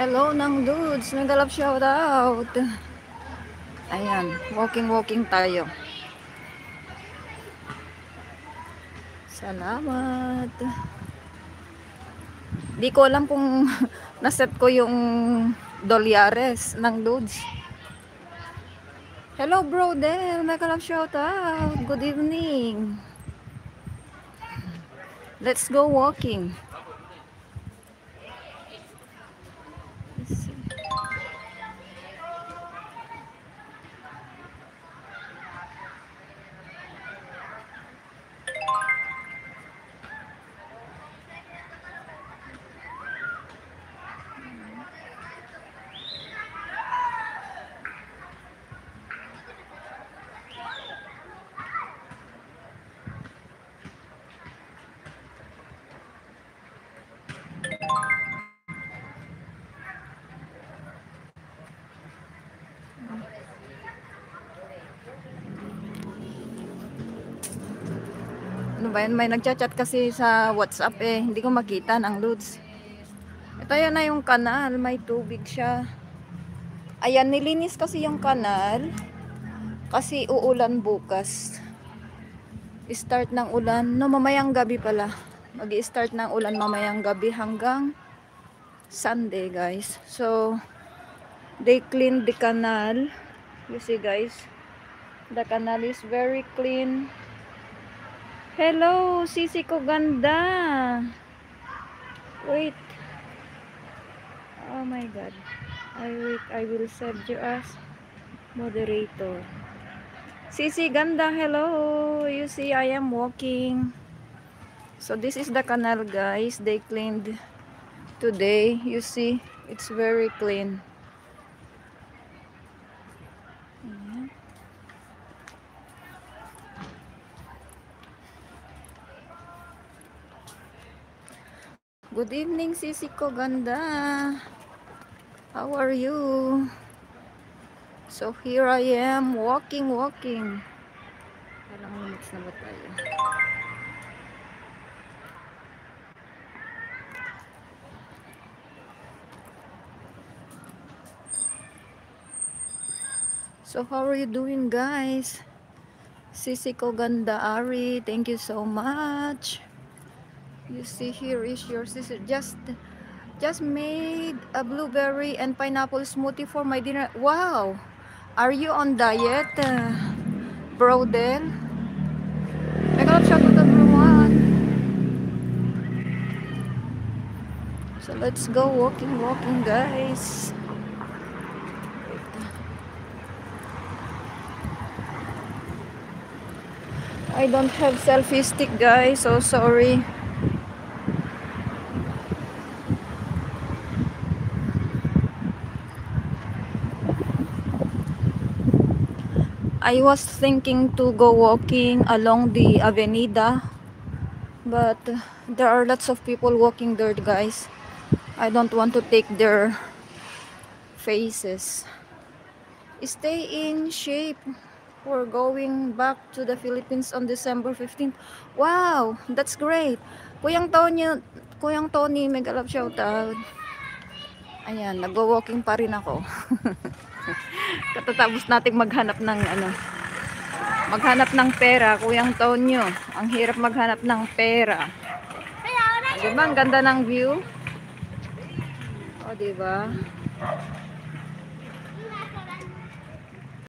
Hello ng dudes, nagalap shoutout. Ayan, walking tayo. Salamat. Di ko alam kung naset ko yung dolyares ng dudes. Hello bro Del, nagalap shoutout. Good evening. Let's go walking. Ano ba yun? May nagchat-chat kasi sa WhatsApp eh. Hindi ko makita ng loads. Ito yun na yung kanal. May tubig siya. Ayan, nilinis kasi yung kanal. Kasi uulan bukas. Start ng ulan. No, mamayang gabi pala. Mag-i-start ng ulan mamayang gabi hanggang Sunday, guys. So, they cleaned the canal. You see, guys. The canal is very clean. Hello, sisi ko ganda. Wait. Oh my God. I will save you as moderator. Sisi ganda, hello. You see, I am walking. So this is the canal, guys. They cleaned today. You see, it's very clean. Good evening, sisi ko ganda. How are you? So here I am walking. Parang minutes na ba tayo? So how are you doing, guys? Sisi ko ganda Ari, thank you so much. You see, here is your sister. Just made a blueberry and pineapple smoothie for my dinner. Wow! Are you on diet, bro Del? Nag-alap siya to everyone. So let's go walking, guys. I don't have selfie stick, guys. So sorry. I was thinking to go walking along the Avenida, but there are lots of people walking there, guys. I don't want to take their faces. Stay in shape. We're going back to the Philippines on December 15th. Wow, that's great. Kuyang Tony, mega love shoutout. Ayan, nagwo-walking pa rin ako. Katatapos nating maghanap ng pera, Kuyang Tonyo. Ang hirap maghanap ng pera. Diba, ang ganda ng view? O, diba?